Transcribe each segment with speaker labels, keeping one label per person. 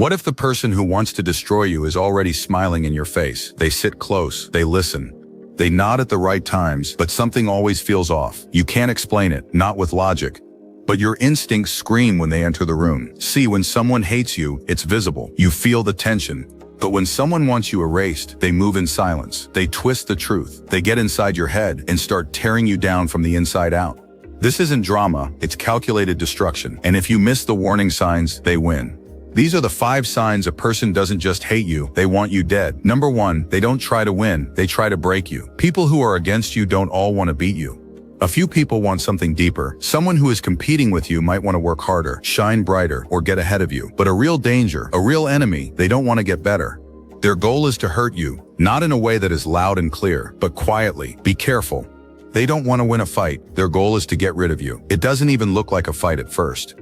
Speaker 1: What if the person who wants to destroy you is already smiling in your face? They sit close, they listen. They nod at the right times, but something always feels off. You can't explain it, not with logic. But your instincts scream when they enter the room. See, when someone hates you, it's visible. You feel the tension. But when someone wants you erased, they move in silence. They twist the truth. They get inside your head and start tearing you down from the inside out. This isn't drama, it's calculated destruction. And if you miss the warning signs, they win. These are the 5 signs a person doesn't just hate you, they want you dead. Number 1, they don't try to win, they try to break you. People who are against you don't all want to beat you. A few people want something deeper. Someone who is competing with you might want to work harder, shine brighter, or get ahead of you. But a real danger, a real enemy, they don't want to get better. Their goal is to hurt you, not in a way that is loud and clear, but quietly. Be careful. They don't want to win a fight. Their goal is to get rid of you. It doesn't even look like a fight at first.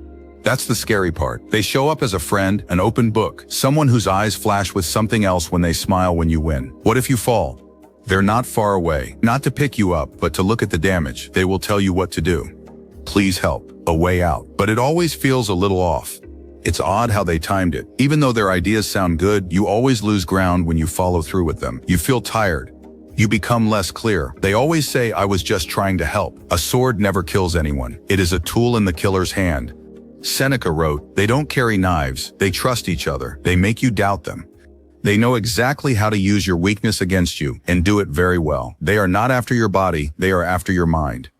Speaker 1: That's the scary part. They show up as a friend, an open book, someone whose eyes flash with something else when they smile when you win. What if you fall? They're not far away, not to pick you up, but to look at the damage. They will tell you what to do. Please help, a way out. But it always feels a little off. It's odd how they timed it. Even though their ideas sound good, you always lose ground when you follow through with them. You feel tired. You become less clear. They always say, I was just trying to help. A sword never kills anyone. It is a tool in the killer's hand. Seneca wrote, they don't carry knives. They trust each other. They make you doubt them. They know exactly how to use your weakness against you and do it very well. They are not after your body, they are after your mind.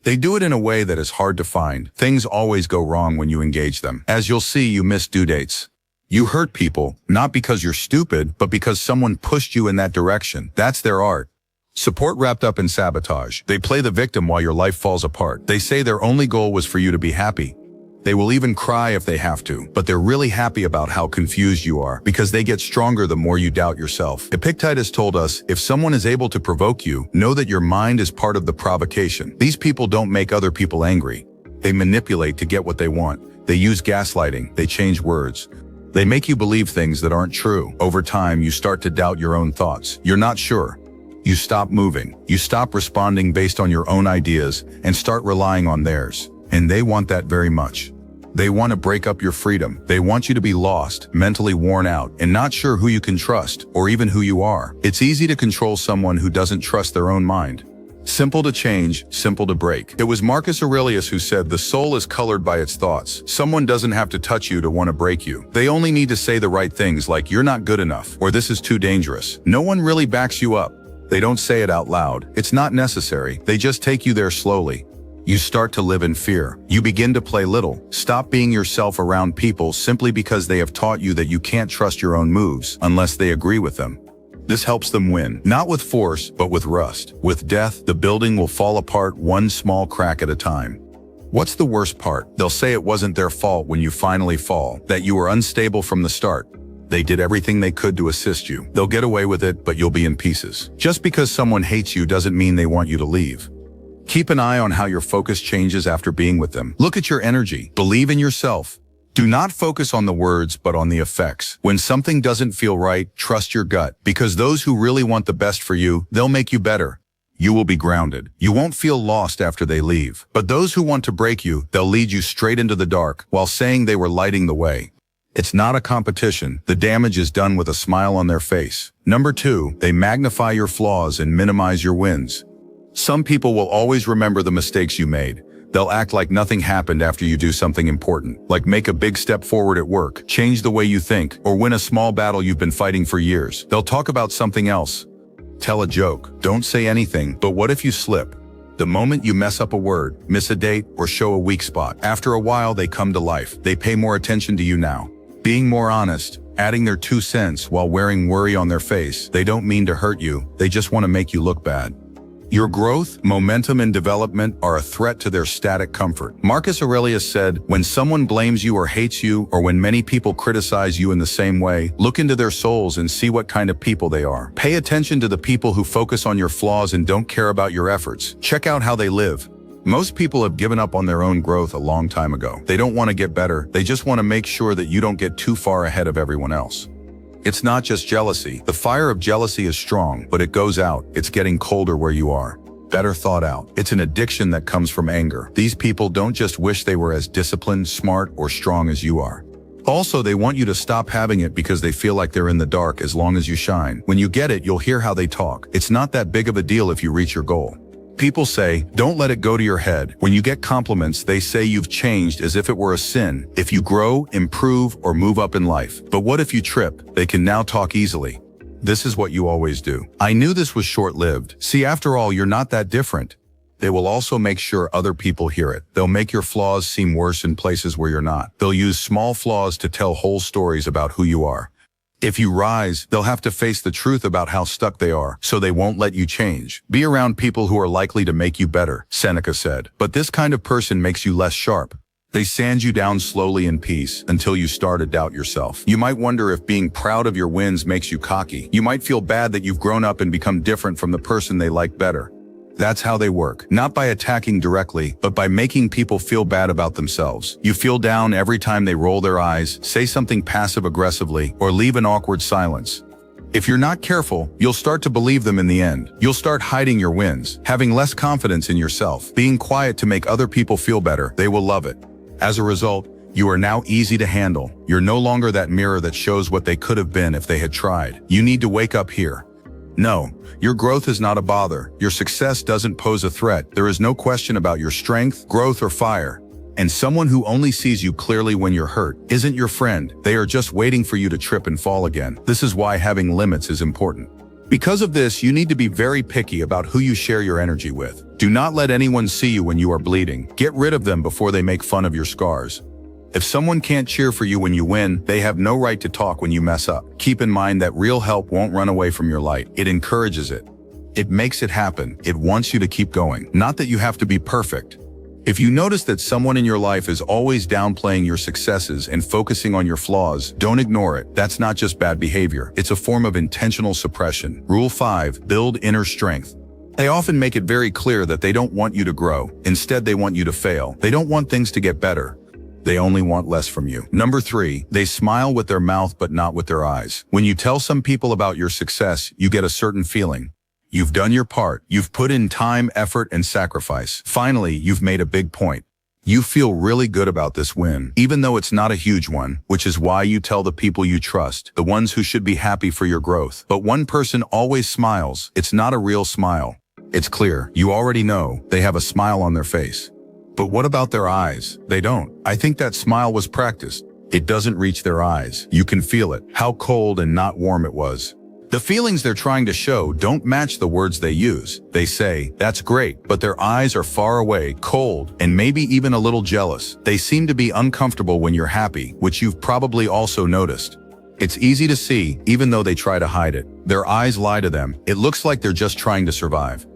Speaker 1: They do it in a way that is hard to find. Things always go wrong when you engage them. As you'll see, you miss due dates. You hurt people, not because you're stupid, but because someone pushed you in that direction. That's their art. Support wrapped up in sabotage. They play the victim while your life falls apart. They say their only goal was for you to be happy. They will even cry if they have to, but they're really happy about how confused you are, because they get stronger the more you doubt yourself. Epictetus told us, if someone is able to provoke you, know that your mind is part of the provocation. These people don't make other people angry. They manipulate to get what they want. They use gaslighting. They change words. They make you believe things that aren't true. Over time, you start to doubt your own thoughts. You're not sure. You stop moving. You stop responding based on your own ideas and start relying on theirs. And they want that very much. They want to break up your freedom. They want you to be lost, mentally worn out, and not sure who you can trust, or even who you are. It's easy to control someone who doesn't trust their own mind. Simple to change, simple to break. It was Marcus Aurelius who said, the soul is colored by its thoughts. Someone doesn't have to touch you to want to break you. They only need to say the right things like, you're not good enough, or this is too dangerous. No one really backs you up. They don't say it out loud. It's not necessary. They just take you there slowly. You start to live in fear. You begin to play little. Stop being yourself around people simply because they have taught you that you can't trust your own moves unless they agree with them. This helps them win, not with force, but with rust. With death, the building will fall apart one small crack at a time. What's the worst part? They'll say it wasn't their fault when you finally fall, that you were unstable from the start. They did everything they could to assist you. They'll get away with it, but you'll be in pieces. Just because someone hates you doesn't mean they want you to leave. Keep an eye on how your focus changes after being with them. Look at your energy. Believe in yourself. Do not focus on the words, but on the effects. When something doesn't feel right, trust your gut, because those who really want the best for you, they'll make you better. You will be grounded. You won't feel lost after they leave. But those who want to break you, they'll lead you straight into the dark while saying they were lighting the way. It's not a competition. The damage is done with a smile on their face. Number 2, they magnify your flaws and minimize your wins. Some people will always remember the mistakes you made. They'll act like nothing happened after you do something important, like make a big step forward at work, change the way you think, or win a small battle you've been fighting for years. They'll talk about something else. Tell a joke. Don't say anything, but what if you slip? The moment you mess up a word, miss a date, or show a weak spot, after a while they come to life. They pay more attention to you now. Being more honest, adding their 2 cents while wearing worry on their face. They don't mean to hurt you, they just want to make you look bad. Your growth, momentum, and development are a threat to their static comfort. Marcus Aurelius said, when someone blames you or hates you, or when many people criticize you in the same way, look into their souls and see what kind of people they are. Pay attention to the people who focus on your flaws and don't care about your efforts. Check out how they live. Most people have given up on their own growth a long time ago. They don't want to get better. They just want to make sure that you don't get too far ahead of everyone else. It's not just jealousy. The fire of jealousy is strong, but it goes out. It's getting colder where you are. Better thought out. It's an addiction that comes from anger. These people don't just wish they were as disciplined, smart, or strong as you are. Also, they want you to stop having it because they feel like they're in the dark as long as you shine. When you get it, you'll hear how they talk. It's not that big of a deal if you reach your goal. People say, don't let it go to your head. When you get compliments, they say you've changed as if it were a sin. If you grow, improve, or move up in life. But what if you trip? They can now talk easily. This is what you always do. I knew this was short-lived. See, after all, you're not that different. They will also make sure other people hear it. They'll make your flaws seem worse in places where you're not. They'll use small flaws to tell whole stories about who you are. If you rise, they'll have to face the truth about how stuck they are, so they won't let you change. Be around people who are likely to make you better, Seneca said. But this kind of person makes you less sharp. They sand you down slowly in peace until you start to doubt yourself. You might wonder if being proud of your wins makes you cocky. You might feel bad that you've grown up and become different from the person they like better. That's how they work, not by attacking directly, but by making people feel bad about themselves. You feel down every time they roll their eyes, say something passive-aggressively, or leave an awkward silence. If you're not careful, you'll start to believe them in the end. You'll start hiding your wins, having less confidence in yourself, being quiet to make other people feel better. They will love it. As a result, you are now easy to handle. You're no longer that mirror that shows what they could have been if they had tried. You need to wake up here. No, your growth is not a bother. Your success doesn't pose a threat. There is no question about your strength, growth, or fire. And someone who only sees you clearly when you're hurt isn't your friend. They are just waiting for you to trip and fall again. This is why having limits is important. Because of this, you need to be very picky about who you share your energy with. Do not let anyone see you when you are bleeding. Get rid of them before they make fun of your scars. If someone can't cheer for you when you win, they have no right to talk when you mess up. Keep in mind that real help won't run away from your light. It encourages it. It makes it happen. It wants you to keep going. Not that you have to be perfect. If you notice that someone in your life is always downplaying your successes and focusing on your flaws, don't ignore it. That's not just bad behavior. It's a form of intentional suppression. Rule 5, build inner strength. They often make it very clear that they don't want you to grow. Instead, they want you to fail. They don't want things to get better. They only want less from you. Number 3, they smile with their mouth but not with their eyes. When you tell some people about your success, you get a certain feeling. You've done your part. You've put in time, effort, and sacrifice. Finally, you've made a big point. You feel really good about this win, even though it's not a huge one, which is why you tell the people you trust, the ones who should be happy for your growth. But one person always smiles. It's not a real smile. It's clear. You already know they have a smile on their face. But what about their eyes? They don't. I think that smile was practiced. It doesn't reach their eyes. You can feel it, how cold and not warm it was. The feelings they're trying to show don't match the words they use. They say, that's great, but their eyes are far away, cold, and maybe even a little jealous. They seem to be uncomfortable when you're happy, which you've probably also noticed. It's easy to see, even though they try to hide it. Their eyes lie to them. It looks like they're just trying to survive.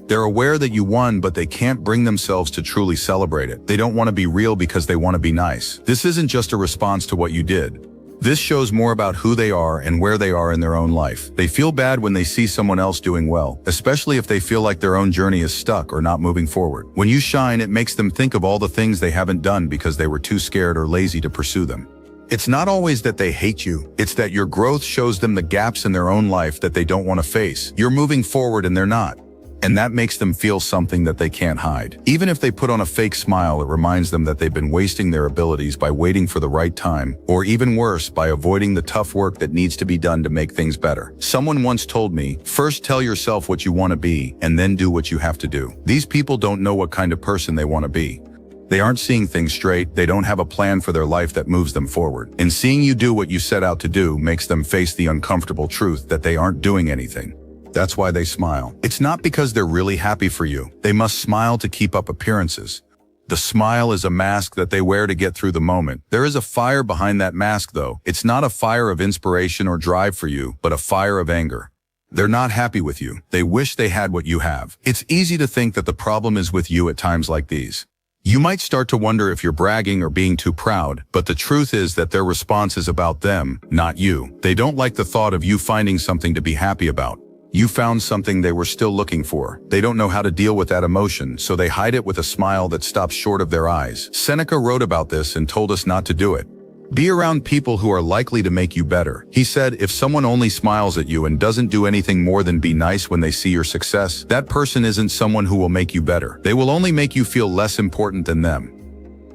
Speaker 1: They're aware that you won, but they can't bring themselves to truly celebrate it. They don't want to be real because they want to be nice. This isn't just a response to what you did. This shows more about who they are and where they are in their own life. They feel bad when they see someone else doing well, especially if they feel like their own journey is stuck or not moving forward. When you shine, it makes them think of all the things they haven't done because they were too scared or lazy to pursue them. It's not always that they hate you. It's that your growth shows them the gaps in their own life that they don't want to face. You're moving forward and they're not. And that makes them feel something that they can't hide. Even if they put on a fake smile, it reminds them that they've been wasting their abilities by waiting for the right time, or even worse, by avoiding the tough work that needs to be done to make things better. Someone once told me, first tell yourself what you want to be, and then do what you have to do. These people don't know what kind of person they want to be. They aren't seeing things straight. They don't have a plan for their life that moves them forward. And seeing you do what you set out to do makes them face the uncomfortable truth that they aren't doing anything. That's why they smile. It's not because they're really happy for you. They must smile to keep up appearances. The smile is a mask that they wear to get through the moment. There is a fire behind that mask, though. It's not a fire of inspiration or drive for you, but a fire of anger. They're not happy with you. They wish they had what you have. It's easy to think that the problem is with you at times like these. You might start to wonder if you're bragging or being too proud, but the truth is that their response is about them, not you. They don't like the thought of you finding something to be happy about. You found something they were still looking for. They don't know how to deal with that emotion, so they hide it with a smile that stops short of their eyes. Seneca wrote about this and told us not to do it. Be around people who are likely to make you better. He said, if someone only smiles at you and doesn't do anything more than be nice when they see your success, that person isn't someone who will make you better. They will only make you feel less important than them.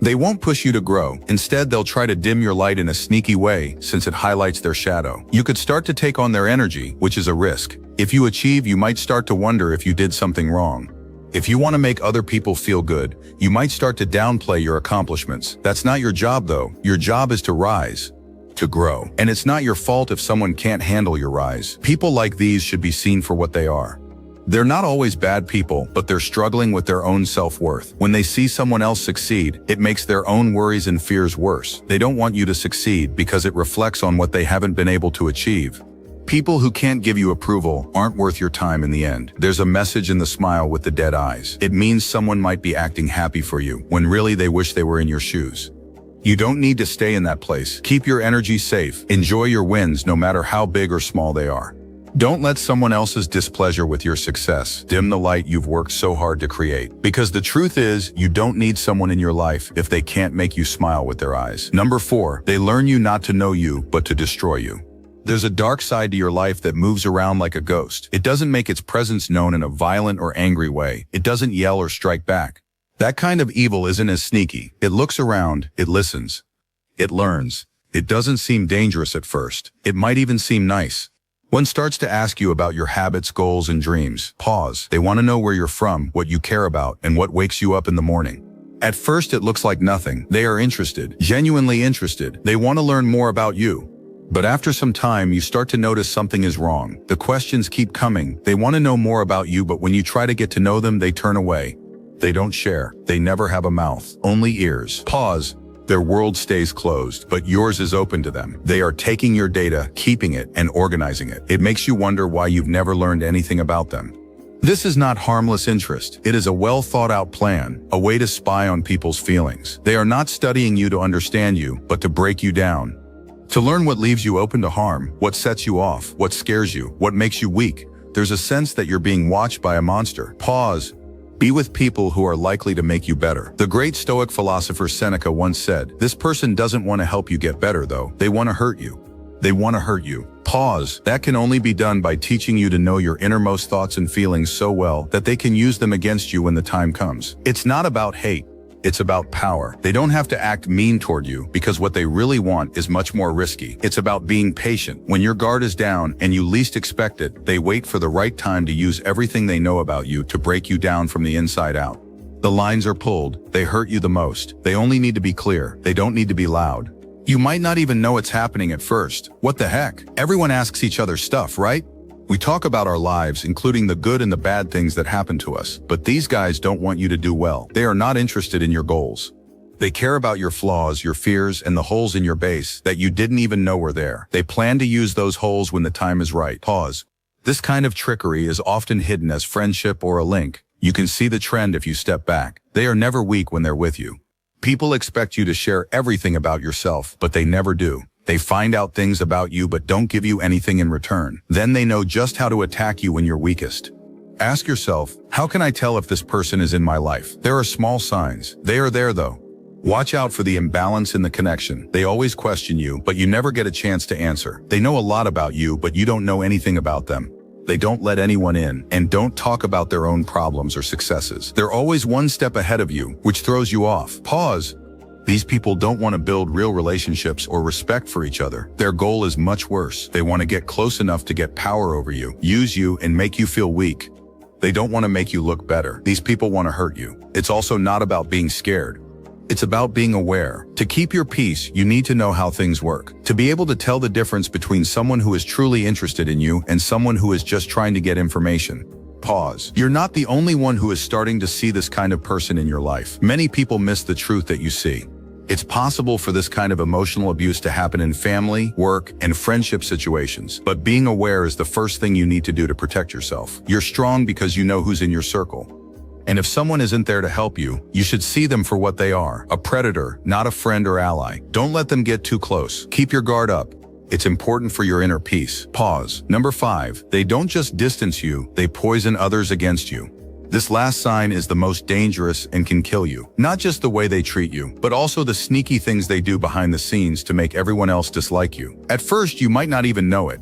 Speaker 1: They won't push you to grow. Instead, they'll try to dim your light in a sneaky way since it highlights their shadow. You could start to take on their energy, which is a risk. If you achieve, you might start to wonder if you did something wrong. If you want to make other people feel good, you might start to downplay your accomplishments. That's not your job though. Your job is to rise, to grow. And it's not your fault if someone can't handle your rise. People like these should be seen for what they are. They're not always bad people, but they're struggling with their own self-worth. When they see someone else succeed, it makes their own worries and fears worse. They don't want you to succeed because it reflects on what they haven't been able to achieve. People who can't give you approval aren't worth your time in the end. There's a message in the smile with the dead eyes. It means someone might be acting happy for you, when really they wish they were in your shoes. You don't need to stay in that place. Keep your energy safe. Enjoy your wins no matter how big or small they are. Don't let someone else's displeasure with your success dim the light you've worked so hard to create. Because the truth is, you don't need someone in your life if they can't make you smile with their eyes. Number 4, they learn you not to know you, but to destroy you. There's a dark side to your life that moves around like a ghost. It doesn't make its presence known in a violent or angry way. It doesn't yell or strike back. That kind of evil isn't as sneaky. It looks around, it listens, it learns. It doesn't seem dangerous at first. It might even seem nice. One starts to ask you about your habits, goals, and dreams. Pause. They want to know where you're from, what you care about, and what wakes you up in the morning. At first, it looks like nothing. They are interested, genuinely interested. They want to learn more about you. But after some time, you start to notice something is wrong. The questions keep coming. They want to know more about you, but when you try to get to know them, they turn away. They don't share. They never have a mouth, only ears. Pause. Their world stays closed, but yours is open to them. They are taking your data, keeping it, and organizing it. It makes you wonder why you've never learned anything about them. This is not harmless interest. It is a well-thought-out plan, a way to spy on people's feelings. They are not studying you to understand you, but to break you down. To learn what leaves you open to harm, what sets you off, what scares you, what makes you weak. There's a sense that you're being watched by a monster. Pause. Be with people who are likely to make you better. The great Stoic philosopher Seneca once said, "This person doesn't want to help you get better though. They want to hurt you. They want to hurt you." Pause. That can only be done by teaching you to know your innermost thoughts and feelings so well that they can use them against you when the time comes. It's not about hate. It's about power. They don't have to act mean toward you because what they really want is much more risky. It's about being patient. When your guard is down and you least expect it, they wait for the right time to use everything they know about you to break you down from the inside out. The lines are pulled. They hurt you the most. They only need to be clear. They don't need to be loud. You might not even know it's happening at first. What the heck? Everyone asks each other stuff, right? We talk about our lives, including the good and the bad things that happen to us, but these guys don't want you to do well. They are not interested in your goals. They care about your flaws, your fears, and the holes in your base that you didn't even know were there. They plan to use those holes when the time is right. Pause. This kind of trickery is often hidden as friendship or a link. You can see the trend if you step back. They are never weak when they're with you. People expect you to share everything about yourself, but they never do. They find out things about you but don't give you anything in return. Then they know just how to attack you when you're weakest. Ask yourself, how can I tell if this person is in my life? There are small signs. They are there though. Watch out for the imbalance in the connection. They always question you, but you never get a chance to answer. They know a lot about you, but you don't know anything about them. They don't let anyone in and don't talk about their own problems or successes. They're always one step ahead of you, which throws you off. Pause. These people don't want to build real relationships or respect for each other. Their goal is much worse. They want to get close enough to get power over you, use you, and make you feel weak. They don't want to make you look better. These people want to hurt you. It's also not about being scared. It's about being aware. To keep your peace, you need to know how things work. To be able to tell the difference between someone who is truly interested in you and someone who is just trying to get information. Pause. You're not the only one who is starting to see this kind of person in your life. Many people miss the truth that you see. It's possible for this kind of emotional abuse to happen in family, work, and friendship situations, but being aware is the first thing you need to do to protect yourself. You're strong because you know who's in your circle. And if someone isn't there to help you, you should see them for what they are, a predator, not a friend or ally. Don't let them get too close. Keep your guard up. It's important for your inner peace. Pause. Number 5, they don't just distance you, they poison others against you. This last sign is the most dangerous and can kill you. Not just the way they treat you, but also the sneaky things they do behind the scenes to make everyone else dislike you. At first, you might not even know it.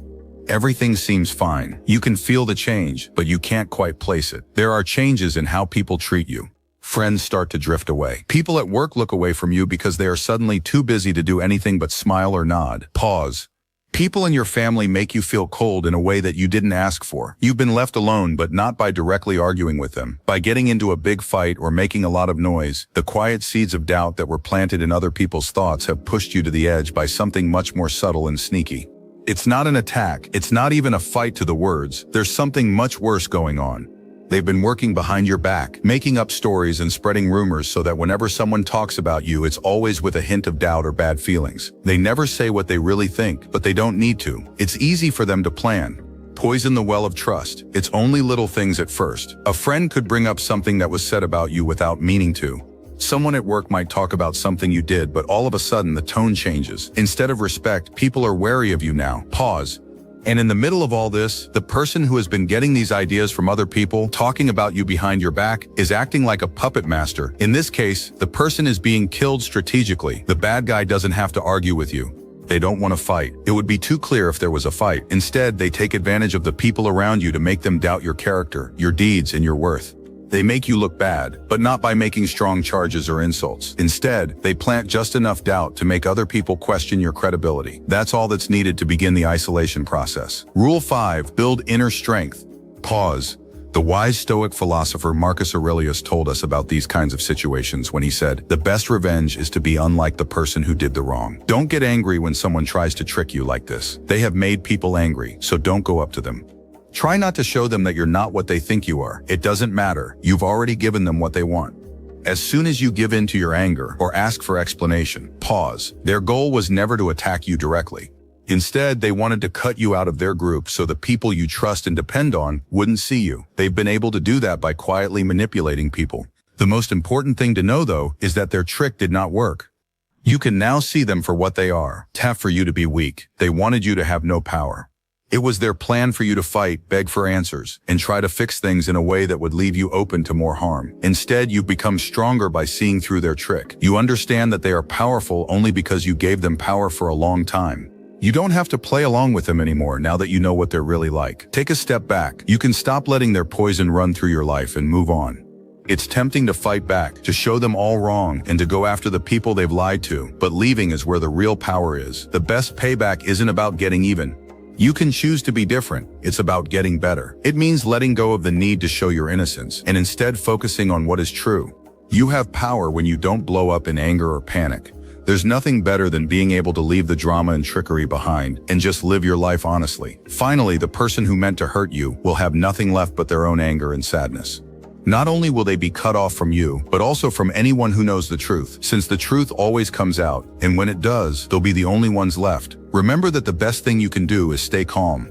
Speaker 1: Everything seems fine. You can feel the change, but you can't quite place it. There are changes in how people treat you. Friends start to drift away. People at work look away from you because they are suddenly too busy to do anything but smile or nod. Pause. People in your family make you feel cold in a way that you didn't ask for. You've been left alone, but not by directly arguing with them. By getting into a big fight or making a lot of noise, the quiet seeds of doubt that were planted in other people's thoughts have pushed you to the edge by something much more subtle and sneaky. It's not an attack. It's not even a fight to the words. There's something much worse going on. They've been working behind your back, making up stories and spreading rumors so that whenever someone talks about you, it's always with a hint of doubt or bad feelings. They never say what they really think, but they don't need to. It's easy for them to plan. Poison the well of trust. It's only little things at first. A friend could bring up something that was said about you without meaning to. Someone at work might talk about something you did, but all of a sudden the tone changes. Instead of respect, people are wary of you now. Pause. And in the middle of all this, the person who has been getting these ideas from other people, talking about you behind your back, is acting like a puppet master. In this case, the person is being killed strategically. The bad guy doesn't have to argue with you. They don't want to fight. It would be too clear if there was a fight. Instead, they take advantage of the people around you to make them doubt your character, your deeds, and your worth. They make you look bad, but not by making strong charges or insults. Instead, they plant just enough doubt to make other people question your credibility. That's all that's needed to begin the isolation process. Rule 5. Build inner strength. Pause. The wise Stoic philosopher Marcus Aurelius told us about these kinds of situations when he said, "The best revenge is to be unlike the person who did the wrong." Don't get angry when someone tries to trick you like this. They have made people angry, so don't go up to them. Try not to show them that you're not what they think you are. It doesn't matter. You've already given them what they want. As soon as you give in to your anger or ask for explanation, pause. Their goal was never to attack you directly. Instead, they wanted to cut you out of their group so the people you trust and depend on wouldn't see you. They've been able to do that by quietly manipulating people. The most important thing to know, though, is that their trick did not work. You can now see them for what they are. Tap for you to be weak. They wanted you to have no power. It was their plan for you to fight, beg for answers, and try to fix things in a way that would leave you open to more harm. Instead, you've become stronger by seeing through their trick. You understand that they are powerful only because you gave them power for a long time. You don't have to play along with them anymore now that you know what they're really like. Take a step back. You can stop letting their poison run through your life and move on. It's tempting to fight back, to show them all wrong, and to go after the people they've lied to, but leaving is where the real power is. The best payback isn't about getting even. You can choose to be different. It's about getting better. It means letting go of the need to show your innocence and instead focusing on what is true. You have power when you don't blow up in anger or panic. There's nothing better than being able to leave the drama and trickery behind and just live your life honestly. Finally, the person who meant to hurt you will have nothing left but their own anger and sadness. Not only will they be cut off from you, but also from anyone who knows the truth, since the truth always comes out, and when it does, they'll be the only ones left. Remember that the best thing you can do is stay calm.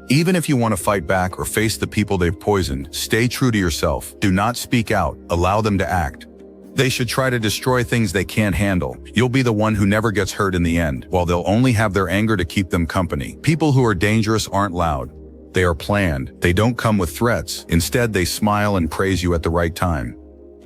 Speaker 1: Even if you want to fight back or face the people they've poisoned, stay true to yourself. Do not speak out. Allow them to act. They should try to destroy things they can't handle. You'll be the one who never gets hurt in the end, while they'll only have their anger to keep them company. People who are dangerous aren't loud. They are planned. They don't come with threats. Instead, they smile and praise you at the right time.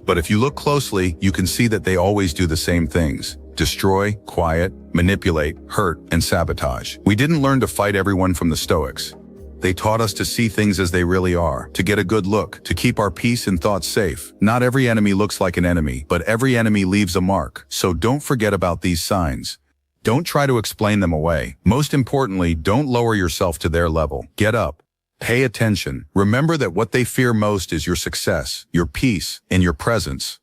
Speaker 1: But if you look closely, you can see that they always do the same things. Destroy, quiet, manipulate, hurt, and sabotage. We didn't learn to fight everyone from the Stoics. They taught us to see things as they really are, to get a good look, to keep our peace and thoughts safe. Not every enemy looks like an enemy, but every enemy leaves a mark. So don't forget about these signs. Don't try to explain them away. Most importantly, don't lower yourself to their level. Get up. Pay attention. Remember that what they fear most is your success, your peace, and your presence.